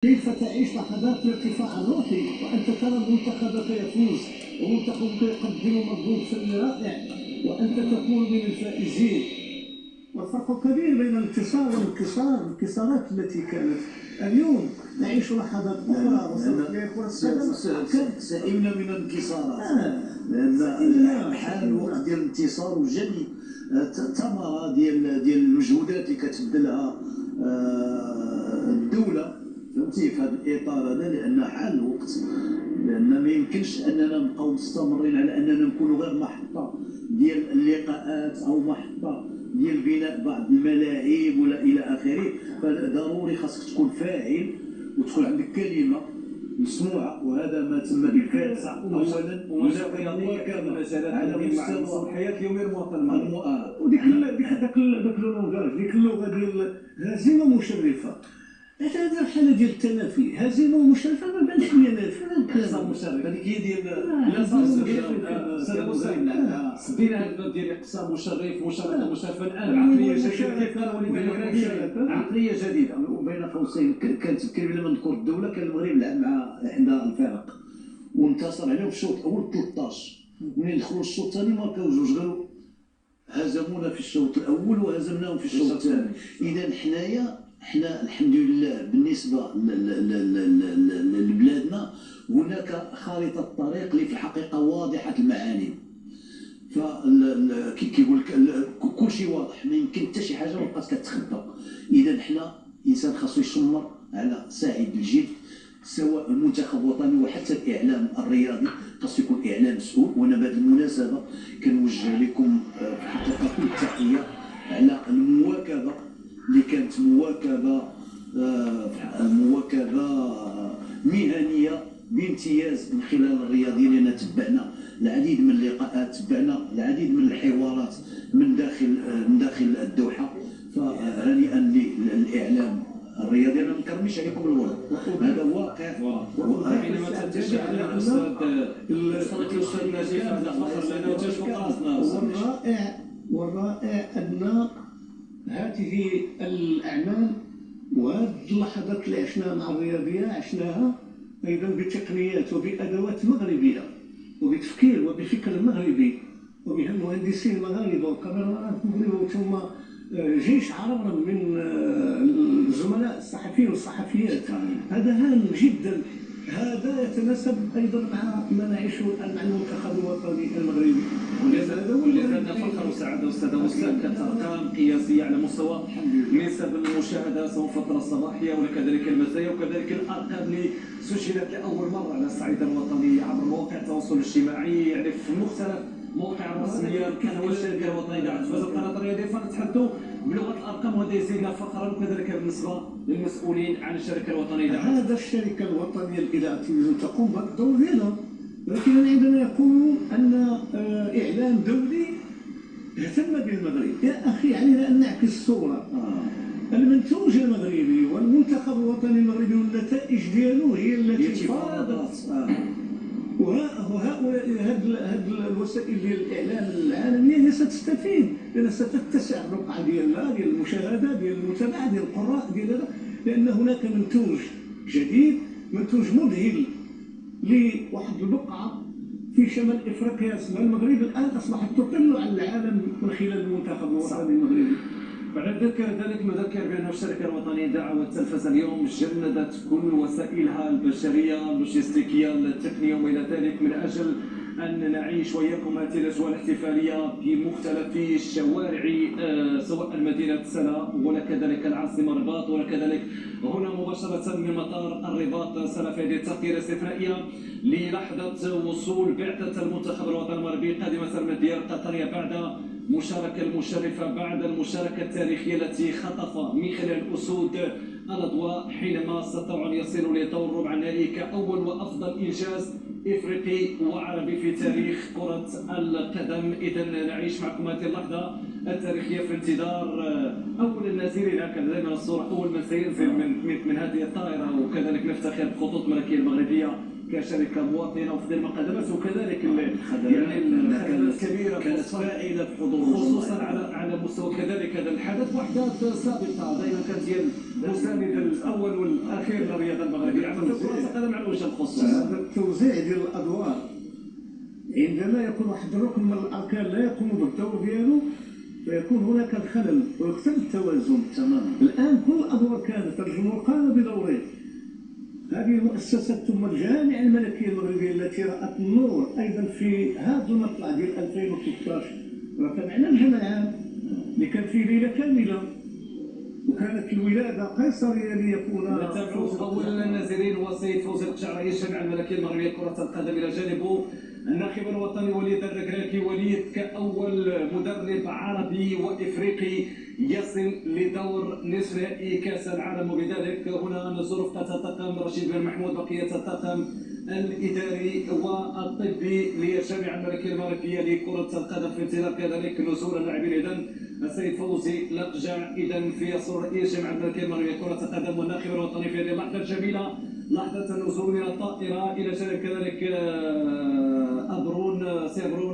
كيف تعيش لحظات الارتفاع الروحي وانت ترى منتخبك يفوز ومنتخبك يقدم مردود فني رائع وانت تكون من الفائزين. والفرق كبير بين الانتصار والانكسار، الانكسارات التي كانت. اليوم نعيش لحظات اخرى وصلت الى كره القدم. سئمنا من الانتصارات لان حان وقت ديال الانتصار وجني ثمره ديال المجهودات اللي كتبذلها الدوله، فهمتي، في هذا الاطار هذا، لان حان الوقت، لان ما يمكنش اننا نبقاو مستمرين على اننا نكونوا غير محطه ديال اللقاءات او محطه ديال بناء بعض الملاعب ولا الى اخره. فضروري خاصك تكون فاعل وتكون عندك كلمه مسموعه، وهذا ما تم بالفعل. اولا المجالات على مستوى الحياه اليوميه المواطن وديك ذاك اللونغاج، ديك اللغه ديال هزيمه مشرفه. هذا الحاله ديال التنافي، هزيمه مشرفه ما بانش لي انا اقصاء مشرف. هذيك هي ديال لا سدينا هذا الباب ديال اقصاء مشرف، مشاركه مشرفه. الان عقليه جديده وبين قوسين كانت الكلمه لما نذكر الدوله، كان المغرب لعب مع احدى الفرق وانتصر عليهم في الشوط الاول 13. ملي دخلوا الشوط الثاني ماركاو جوج، قالوا هزمونا في الشوط الاول وهزمناهم في الشوط الثاني. اذا حنا الحمد لله بالنسبه لبلادنا هناك خارطه طريق اللي في الحقيقه واضحه المعالم. كيقول كل شيء واضح، ما يمكن حتى شي حاجه ما بقات كتخبى. اذا حنا انسان خاصو يشمر على ساعد الجد، سواء المنتخب الوطني وحتى الاعلام الرياضي خاصو يكون اعلام مسؤول. وانا بهذه المناسبه كنوجه لكم في الحقيقه كل التحيه على المواكبه اللي كانت مواكبه مهنيه بامتياز من خلال الرياضيين، لان تبعنا العديد من اللقاءات، تبعنا العديد من الحوارات من داخل الدوحه. فهنيئا للاعلام الرياضي. انا ما نكرمش عليكم الوضع، هذا واقع. حينما تتجه على الاستاذ نجيب، هذا فخر لنا وتشفق راسنا. والرائع ان هذه الاعمال وهذه اللحظات اللي عشناها مع الرياضيه عشناها ايضا بتقنيات وبادوات مغربيه وبتفكير وبفكر مغربي وبمهندسين مغاربه وكاميرات مغربيه، ثم جيش عرب من الزملاء الصحفيين والصحفيات. هذا هام جدا. هذا يتناسب ايضا مع ما نعيشه الان مع المنتخب الوطني المغربي. ولهذا فخر وسعاده استاذ وسام. كانت ارقام قياسيه على مستوى نسب المشاهده سواء الفتره الصباحيه وكذلك المسائيه، وكذلك الارقام اللي سجلت لاول مره على الصعيد الوطني عبر مواقع التواصل الاجتماعي، يعني في مختلف المواقع الرسميه. كان هو الشركه الوطنيه اللي تفاز القناه الرياضيه، فنتحدثوا بلغه الارقام، وهذا يزيدنا فخرا، وكذلك بالنسبه للمسؤولين عن الشركه الوطنيه. هذا الشركه الوطنيه الاذاعيه لازم تقوم بالدور ديالها، لكن عندما يقولوا ان اعلام دولي اهتم بالمغرب، يا اخي علينا ان نعكس الصوره. المنتوج المغربي والمنتخب الوطني المغربي والنتائج ديالو هي التي فرضت. وهؤلاء هذه الوسائل ديال الاعلام العالميه هي ستستفيد، لان ستتسع الرقعه ديالها، ديال المشاهده، ديال المتابعه، ديال القراء، ديال هذا، لان هناك منتوج جديد، منتوج مذهل لواحد البقعه في شمال افريقيا اسمها المغرب، الان اصبحت تطل على العالم من خلال المنتخب الوطني المغربي. بعد ذلك نذكر بأن الشركة الوطنية للإذاعة والتلفزة اليوم جندت كل وسائلها البشرية اللوجستيكية التقنية وإلى ذلك من أجل أن نعيش وإياكم هذه الأجواء الاحتفالية بمختلف شوارع سواء المدينة سلا ولا كذلك العاصمة الرباط، ولا كذلك هنا مباشرة من مطار الرباط سلا. في هذه التغطية الاستثنائية للحظة وصول بعثة المنتخب الوطني المغربي قادمة من الديار القطرية بعد المشاركة المشرفة، بعد المشاركة التاريخية التي خطف من خلال الأسود الأضواء حينما استطاعوا أن يصلوا لدور ربع النهائي كأول وأفضل إنجاز إفريقي وعربي في تاريخ كرة القدم. إذا نعيش معكم هذه اللحظة التاريخية في انتظار أول النازلين. هكذا دائما الصورة أول من سينزل من هذه الطائرة، وكذلك نفتخر بخطوط الملكية المغربية كشركه مواطنه وفي المقدمات وكذلك الخدمات الكبيره كانت فاعله في حضور خصوصا على مستوى كذلك هذا الحدث وحدات سابقه دائما كانت هي المساند الاول والاخير للرياضه المغربيه عامه كره القدم على وجه الخصوص. هذا التوزيع ديال الادوار عندما يكون واحد الركن من الاركان لا يقوم بالدور ديالو فيكون هناك الخلل ويختل التوازن تماما. الان كل الادوار كانت الجمهور قام بدوره. هذه المؤسسات ثم الجامعه الملكيه المغربيه التي رات النور ايضا في هذا المطلع ديال 2013 وتابعنا الجمع العام اللي كان فيه ليله كامله وكانت الولاده قيصريه ليكون نتابعوا اول النازلين هو السيد فوزي القشع رئيس الجامعه الملكيه المغربيه لكره القدم الى جانبه الناخب الوطني وليد الركراكي. وليد كاول مدرب عربي وافريقي يصل لدور نصف نهائي كاس العالم وبذلك هنا نزور رفقه الطاقم رشيد بن محمود بقيه الطاقم الاداري والطبي للجامعه الملكيه المغربيه لكره القدم في انتظار كذلك نزول اللاعبين. اذا السيد فوزي القجع اذا في يصل رئيس الجامعه الملكيه المغربيه لكره القدم والناخب الوطني في هذه اللحظه الجميله لحظه النزول من الطائره الى جانب كذلك أبرون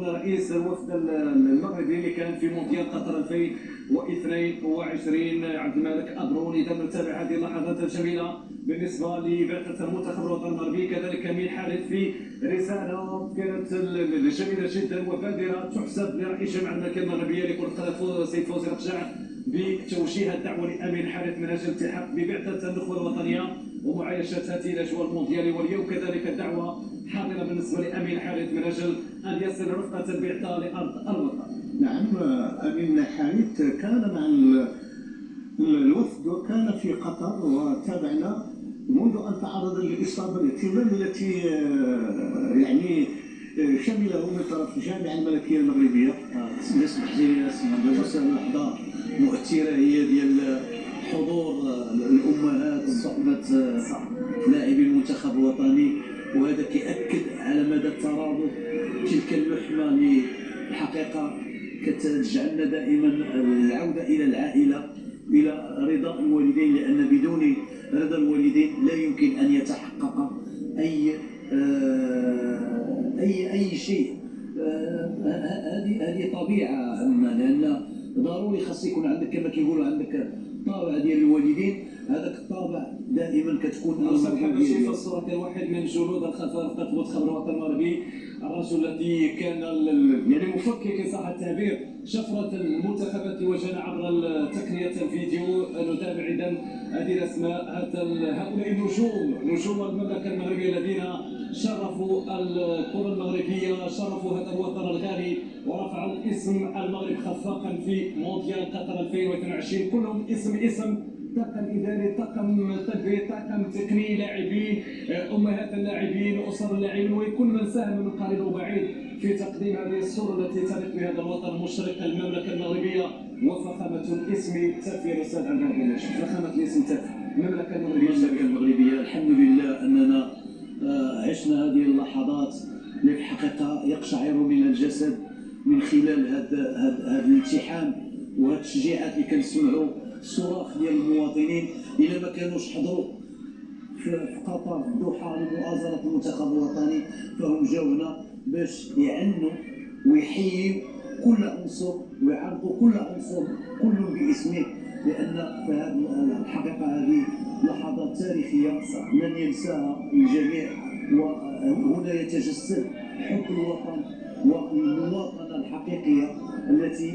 رئيس الوفد المغربي اللي كان في مونديال قطر 2022 عبد الملك أبرون. إذا نتابع هذه اللحظات الجميلة بالنسبة لبعثة المنتخب الوطني المغربي. كذلك أمين حارث في رسالة كانت جميلة جدا وبادرة تحسب لرئيس الجامعة الملكية المغربية لكرة القدم السيد فوزي القجع بتوجيه الدعوة لأمين حارث من أجل الالتحاق ببعثة النخبة الوطنية ومعايشة هذه الأجواء المونديالية. واليوم كذلك الدعوة حاضرة بالنسبة لأمين حارث من أجل أن يصل رفقة البعثة لأرض الوطن. نعم أمين حارث كان مع الوفد وكان في قطر وتابعنا منذ أن تعرض للإصابة الاهتمام التي يعني شمله من طرف الجامعة الملكية المغربية. اسمح لي بس لحظة مؤثرة هي ديال حضور الأمهات صحبة لاعبي المنتخب الوطني وهذا كيأكد على مدى الترابط. تلك اللحمة اللي الحقيقة كتجعلنا دائما العودة إلى العائلة إلى رضا الوالدين لأن بدون رضا الوالدين لا يمكن أن يتحقق أي شيء. هذه طبيعة عامة لأن ضروري خاص يكون عندك كما كيقولوا عندك الطابع ديال الوالدين. هذاك الطابع دائما كتكون المرجعيه. الصوره كان واحد من جنود الخفافه المنتخب الوطني المغربي الرجل الذي كان يعني مفكك ان صح التعبير شفره المنتخبات اللي واجهنا عبر تقنيه الفيديو. نتابع اذا هذه الاسماء هؤلاء نجوم المملكه المغربيه الذين شرفوا الكره المغربيه شرفوا هذا الوطن الغالي ورفعوا اسم المغرب خفاقا في مونديال قطر 2022. كلهم اسم طاقم اداري طاقم طبي طاقم تقني لاعبين امهات اللاعبين اسر اللاعبين وكل من ساهم من قريب وبعيد في تقديم هذه الصوره التي تليق بهذا الوطن المشرق المملكه المغربيه وفخامه الاسم تكفي يا استاذ عبد الرحمن. فخامه الاسم تكفي المملكه المغربيه. الحمد لله اننا عشنا هذه اللحظات اللي في الحقيقه يقشعر من الجسد من خلال هذا الالتحام وهذه التشجيعات اللي كنسمعوا الصراخ ديال المواطنين اللي ما كانوش حضروا في قطر في الدوحه لمؤازره المنتخب الوطني فهم جاو هنا باش يعنوا ويحيوا كل عنصر ويعرضوا كل عنصر كل باسمه لان في هذه الحقيقه هذه لحظات تاريخيه لن ينساها الجميع. وهنا يتجسد حب الوطن والمواطنه الحقيقيه التي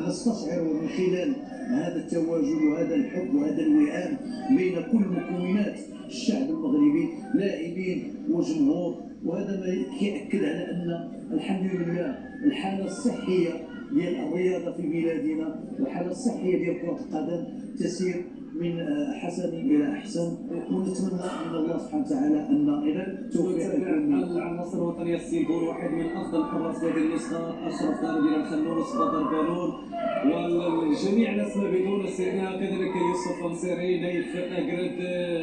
نستشعر من خلال هذا التواجد وهذا الحب وهذا الوئام بين كل مكونات الشعب المغربي لاعبين وجمهور. وهذا ما يأكد على ان الحمد لله الحاله الصحيه ديال الرياضه في بلادنا والحاله الصحيه ديال كره القدم تسير من حسن الى احسن ونتمنى من الله سبحانه وتعالى ان توفيق العناصر الوطنيه السيمبول واحد من افضل الحراس هذه النسخه اشرف طالب الخنوس بدر بالون والجميع الاسماء بدون استثناء كذلك يوسف انصاري نايف اقرد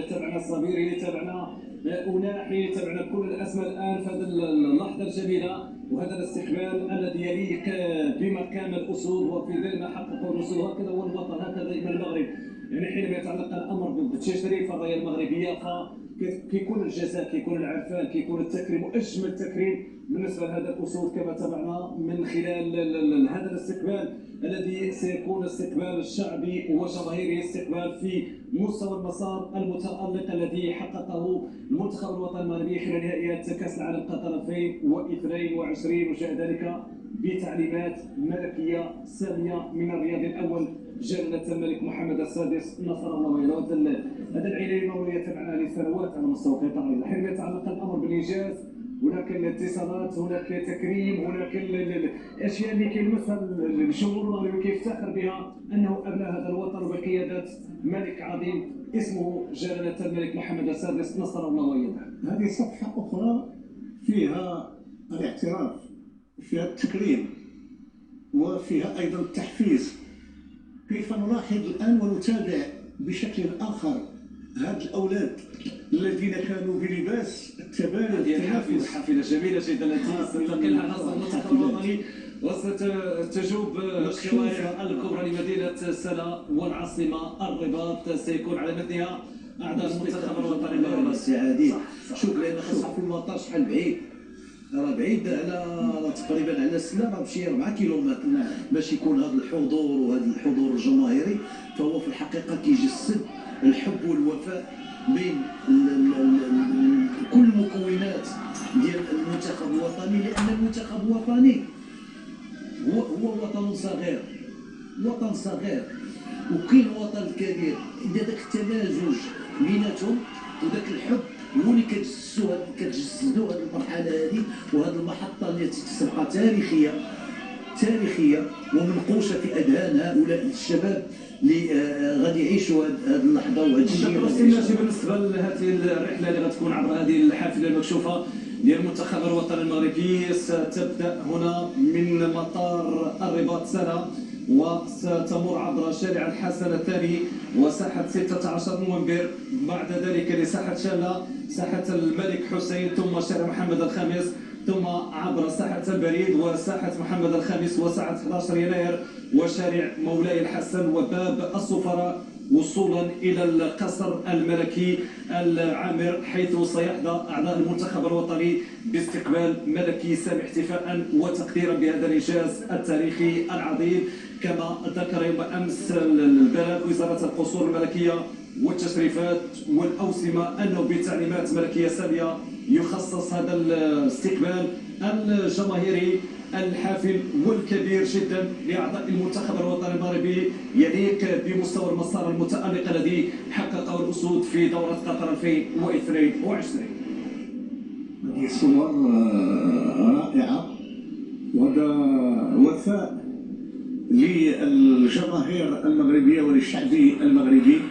تبعنا الصبيري تبعنا أناحي تبعنا كل الاسماء الان في هذه اللحظه الجميله وهذا الاستقبال الذي يليق بمقام الاسود وفي ظل ما حققه الاسود. هكذا هو الوطن هكذا دائما المغرب يعني حينما يتعلق الامر بالتشريف الرايه المغربيه فكيكون الجزاء، كيكون العرفان، كيكون التكريم واجمل تكريم بالنسبه لهذا الاسود كما تابعنا من خلال هذا الاستقبال الذي سيكون استقبال شعبي وجماهيري، استقبال في مستوى المسار المتألق الذي حققه المنتخب الوطني المغربي خلال نهائيات كأس العالم قطر 2022 وجاء ذلك بتعليمات ملكية سامية من الرياض الأول جلالة الملك محمد السادس نصر الله وياه. هذا العناية المولية تبعنا لسنوات على مستوى قطاع الرياض. حينما يتعلق الأمر بالإنجاز هناك الاتصالات، هناك تكريم، هناك الاشياء اللي كيلمسها الجمهور المغربي كيفتخر بها انه ابناء هذا الوطن بقياده ملك عظيم اسمه جلاله الملك محمد السادس نصر الله وياه. هذه صفحة أخرى فيها الاعتراف، فيها التكريم، وفيها أيضا التحفيز. كيف نلاحظ الآن ونتابع بشكل آخر هاد الأولاد الذين كانوا بلباس التبادل التنافس. حافلة جميلة جدا التي ستنقلها نصر المنتخب الوطني وستجوب الشوارع الكبرى لمدينة سلا والعاصمة الرباط. سيكون على مثلها أعضاء المنتخب الوطني المغربي. السي عادل شوف لأن خاصها في المطار شحال بعيد، راه بعيد على تقريبا على سلا راه بشي 4 كيلومتر باش يكون هذا الحضور وهذا الحضور الجماهيري، فهو في الحقيقة كيجسد الحب والوفاء بين كل المكونات ديال المنتخب الوطني، لأن المنتخب الوطني هو وطن صغير، وطن صغير وكاين وطن كبير. إذا داك التمازج بيناتهم وداك الحب هو اللي كتجسدوا هذه المرحلة هذه وهذه المحطة التي تبقى تاريخية ومنقوشة في أذهان هؤلاء الشباب اللي غادي يعيشوا هذه اللحظة وهذا الشيء. بالنسبة لهذه الرحلة اللي غتكون عبر هذه الحافلة المكشوفة ديال المنتخب الوطني المغربي ستبدأ هنا من مطار الرباط سلا وستمر عبر شارع الحسن الثاني وساحة 16 نوفمبر، بعد ذلك لساحة شالة، ساحة الملك حسين، ثم شارع محمد الخامس، ثم عبر ساحة البريد وساحة محمد الخامس وساحة 11 يناير وشارع مولاي الحسن وباب السفراء وصولا إلى القصر الملكي العامر، حيث سيحظى أعضاء المنتخب الوطني باستقبال ملكي سامي احتفاء وتقديرا بهذا الإنجاز التاريخي العظيم. كما ذكر يوم أمس البلاغ وزارة القصور الملكية والتشريفات والأوسمة أنه بتعليمات ملكية سامية يخصص هذا الاستقبال الجماهيري الحافل والكبير جدا لأعضاء المنتخب الوطني المغربي يليق بمستوى المسار المتألق الذي حققه الأسود في دورة قطر 2022. هذه صور رائعة وهذا وفاء للجماهير المغربية وللشعب المغربي،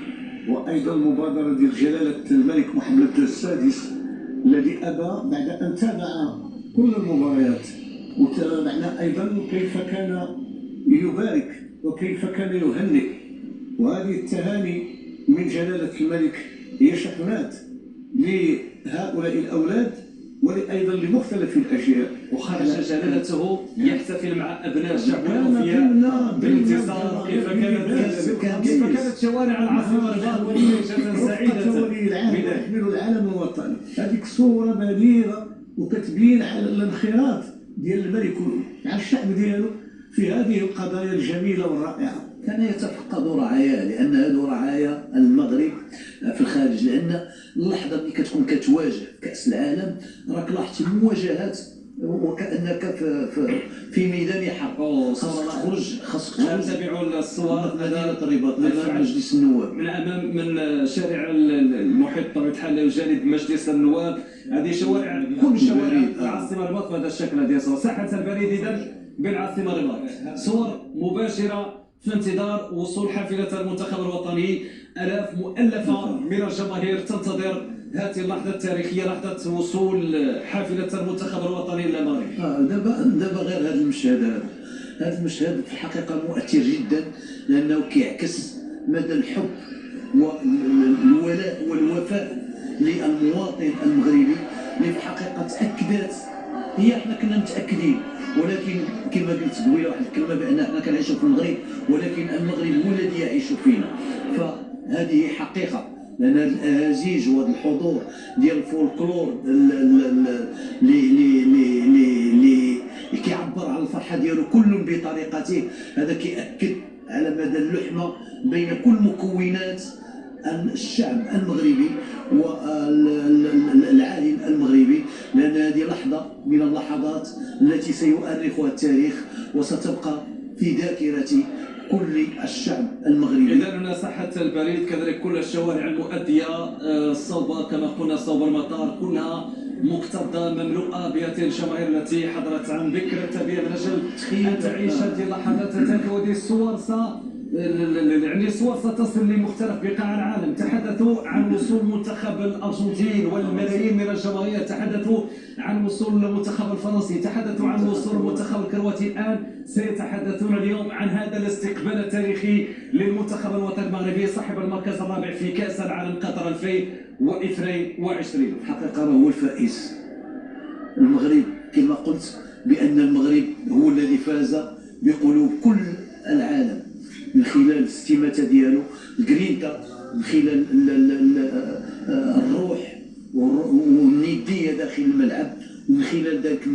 وأيضا مبادرة ديال جلالة الملك محمد السادس الذي أبى بعد أن تابع كل المباريات وتابعنا أيضا كيف كان يبارك وكيف كان يهنئ، وهذه التهاني من جلالة الملك هي شحنات لهؤلاء الأولاد وأيضا لمختلف الأجيال. وخرج جلالته يحتفل مع أبناء الشعب الوفياء بالانتصار. كيف كانت شوارع العاصمة الرباط وليجة سعيدة يحمل العلم الوطني. هذيك صورة بليغة وكتبين على الانخراط ديال الملك على الشعب ديالو في هذه القضايا الجميلة والرائعة. كان يتفقد رعايا، لأن هذو رعايا المغرب في الخارج، لأن اللحظة اللي كتكون كتواجه كأس العالم راك لاحظتي مواجهات وكأنك في ميدان حرب. خاصك تخرج نتابعوا الصور مدينة الرباط أمام مجلس النواب، من أمام من شارع المحيط بطبيعة الحال جانب مجلس النواب. هذه شوارع كل شوارع العاصمة الرباط بهذا الشكل. هذه ساحة البريد إذن بالعاصمة الرباط. صور مباشرة في انتظار وصول حافلة المنتخب الوطني. آلاف مؤلفة من الجماهير تنتظر هذه اللحظة التاريخية، لحظة وصول حافلة المنتخب الوطني للمغرب. دابا غير هذا المشهد في الحقيقة مؤثر جدا، لأنه كيعكس مدى الحب والولاء والوفاء للمواطن المغربي اللي في الحقيقة تأكدت. هي احنا كنا متأكدين، ولكن كما قلت قبيله واحد الكلمة بأن احنا كنعيشوا في المغرب ولكن المغرب هو الذي يعيش فينا. هذه حقيقه، لان هذا الاهازيج وهذا الحضور ديال الفولكلور اللي كيعبر على الفرحه ديالو كل بطريقته، هذا كيأكد على مدى اللحمه بين كل مكونات الشعب المغربي والعائل المغربي، لأن هذه لحظة من اللحظات التي سيؤرخها التاريخ وستبقى في ذاكرة كل الشعب المغربي. إذا هنا ساحة البريد كذلك كل الشوارع المؤدية صوب كما قلنا صوب المطار كلها مكتظة مملوءة بهذه الجماهير التي حضرت عن ذكرى تبيع من أجل أن تعيش هذه اللحظات تلك، وهذه الصور يعني الصور ستصل لمختلف بقاع العالم. تحدثوا عن وصول منتخب الأرجنتين والملايين من الجماهير، تحدثوا عن وصول المنتخب الفرنسي، تحدثوا عن وصول المنتخب الكرواتي، الآن سيتحدثون اليوم عن هذا الاستقبال التاريخي للمنتخب الوطني المغربي صاحب المركز الرابع في كأس العالم قطر 2022. الحقيقة هو الفائز المغرب، كما قلت بأن المغرب هو الذي فاز بقلوب كل العالم من خلال الاستماتة ديالو، الجرينتا، من خلال الروح والندية داخل الملعب، من خلال ذلك